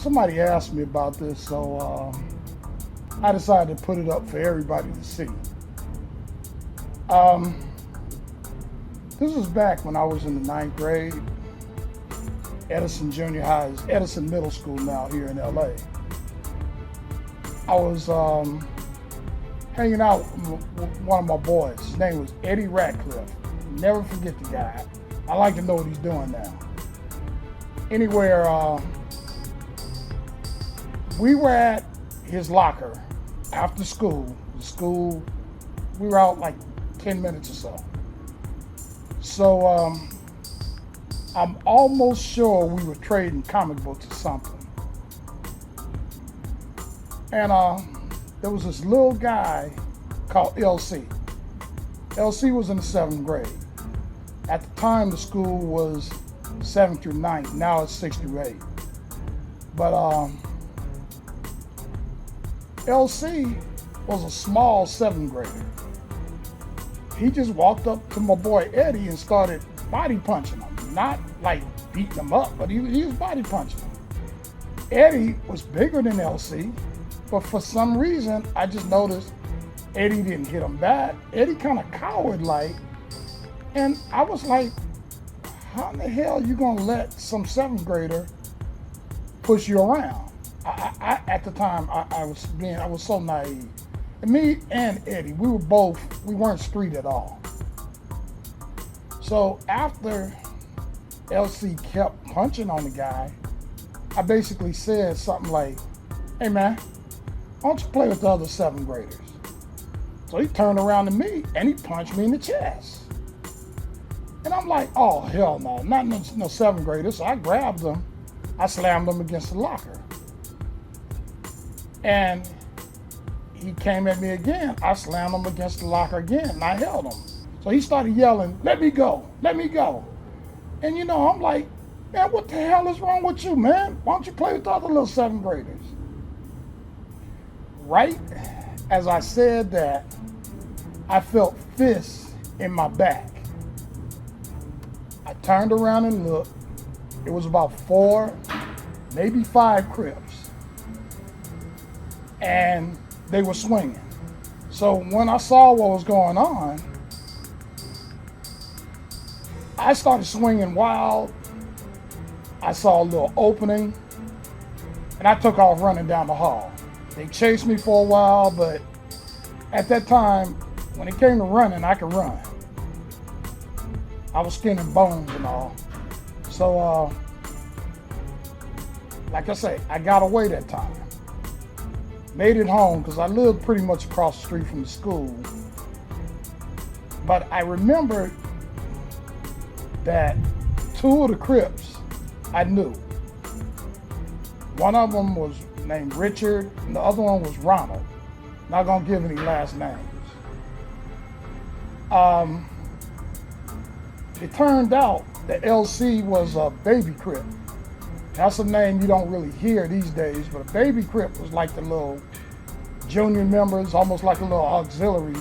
somebody asked me about this, so I decided to put it up for everybody to see. This was back when I was in the 9th grade. Edison Junior High is Edison Middle School now here in LA. I was hanging out with one of my boys. His name was Eddie Ratcliffe. Never forget the guy. I like to know what he's doing now. Anywhere, we were at his locker after school. We were out like 10 minutes or so. So I'm almost sure we were trading comic books or something. And there was this little guy called LC. LC was in the 7th grade. At the time, the school was 7th through 9th. Now it's 6th through 8th. But LC was a small 7th grader. He just walked up to my boy Eddie and started body punching him. Not like beating him up, but he was body punching him. Eddie was bigger than LC, but for some reason, I just noticed Eddie didn't hit him back. Eddie kind of coward-like. And I was like, how in the hell are you gonna let some 7th grader push you around? At the time, I was so naive. And me and Eddie, we weren't street at all. So after LC kept punching on the guy, I basically said something like, hey man, why don't you play with the other 7th graders? So he turned around to me and he punched me in the chest. And I'm like, oh hell no, not no 7th graders. So I grabbed him, I slammed him against the locker. And he came at me again. I slammed him against the locker again and I held him. So he started yelling, let me go, let me go. And you know, I'm like, man, what the hell is wrong with you, man? Why don't you play with the other little 7th graders? Right as I said that, I felt fists in my back. I turned around and looked. It was about 4, maybe 5 Crips. And they were swinging. So when I saw what was going on, I started swinging wild. I saw a little opening, and I took off running down the hall. They chased me for a while, but at that time, when it came to running, I could run. I was skin and bones and all. So, like I say, I got away that time. Made it home, because I lived pretty much across the street from the school. But I remember that 2 of the Crips I knew. One of them was named Richard, and the other one was Ronald. Not gonna give any last names. It turned out that LC was a baby Crip. That's a name you don't really hear these days, but a baby Crip was like the little junior members, almost like a little auxiliary,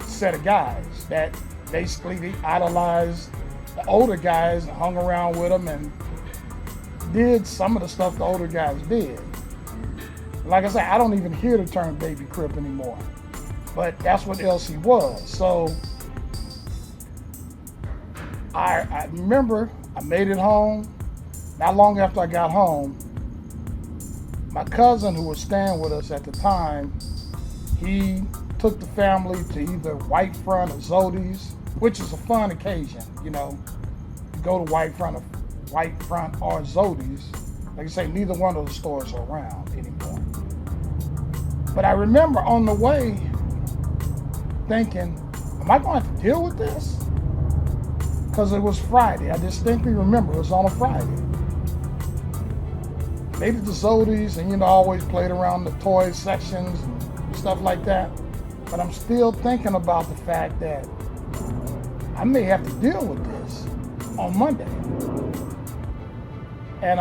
set of guys that basically they idolized the older guys and hung around with them and did some of the stuff the older guys did. Like I said, I don't even hear the term baby Crip anymore, but that's what LC was. So I remember I made it home. Not long after I got home, my cousin who was staying with us at the time, he took the family to either Whitefront or Zodi's, which is a fun occasion, you go to Whitefront or Zodi's. Like I say, neither one of the stores are around anymore. But I remember on the way thinking, am I going to have to deal with this? Because it was Friday. I distinctly remember it was on a Friday. Made it to Zodi's and, I always played around the toy sections and stuff like that. But I'm still thinking about the fact that I may have to deal with this on Monday. And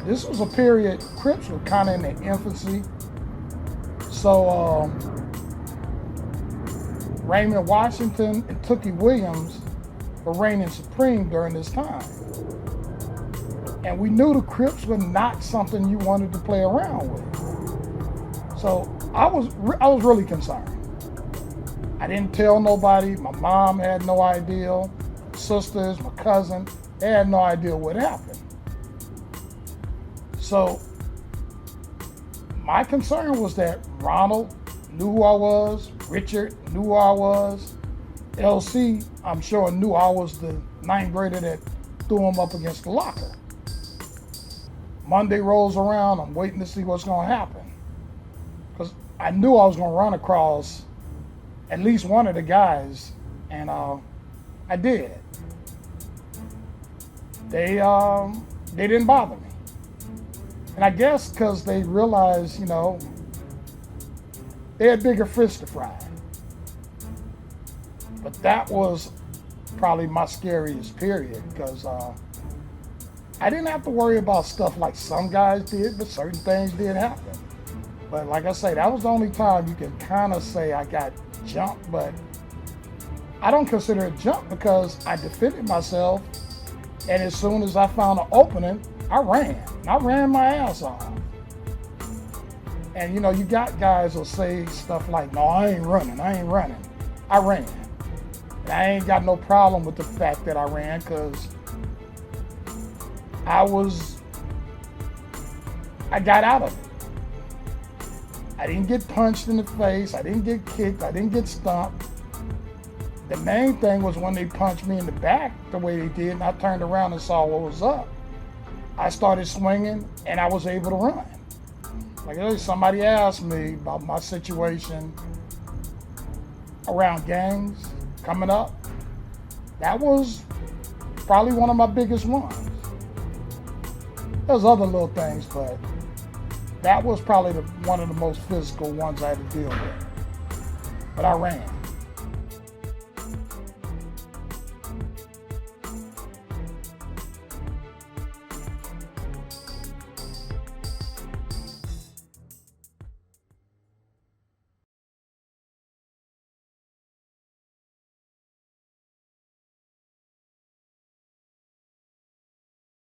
this was a period, Crips were kind of in their infancy. So Raymond Washington and Tookie Williams were reigning supreme during this time. And we knew the Crips were not something you wanted to play around with. So I was really concerned. I didn't tell nobody. My mom had no idea. Sisters, my cousin, they had no idea what happened. So my concern was that Ronald knew who I was, Richard knew who I was, LC, I'm sure, knew I was the 9th grader that threw him up against the locker. Monday rolls around, I'm waiting to see what's gonna happen. Because I knew I was gonna run across at least one of the guys, and I did. They didn't bother me. And I guess because they realized, they had bigger fish to fry. But that was probably my scariest period, because I didn't have to worry about stuff like some guys did, but certain things did happen. But like I say, that was the only time you can kind of say I got jumped, but I don't consider it jump because I defended myself, and as soon as I found an opening, I ran. I ran my ass off. And you got guys who'll say stuff like, no, I ain't running. I ran. And I ain't got no problem with the fact that I ran, because I got out of it. I didn't get punched in the face. I didn't get kicked. I didn't get stomped. The main thing was when they punched me in the back the way they did, and I turned around and saw what was up. I started swinging, and I was able to run. Like somebody asked me about my situation around gangs coming up. That was probably one of my biggest ones. There's other little things, but that was probably one of the most physical ones I had to deal with. But I ran.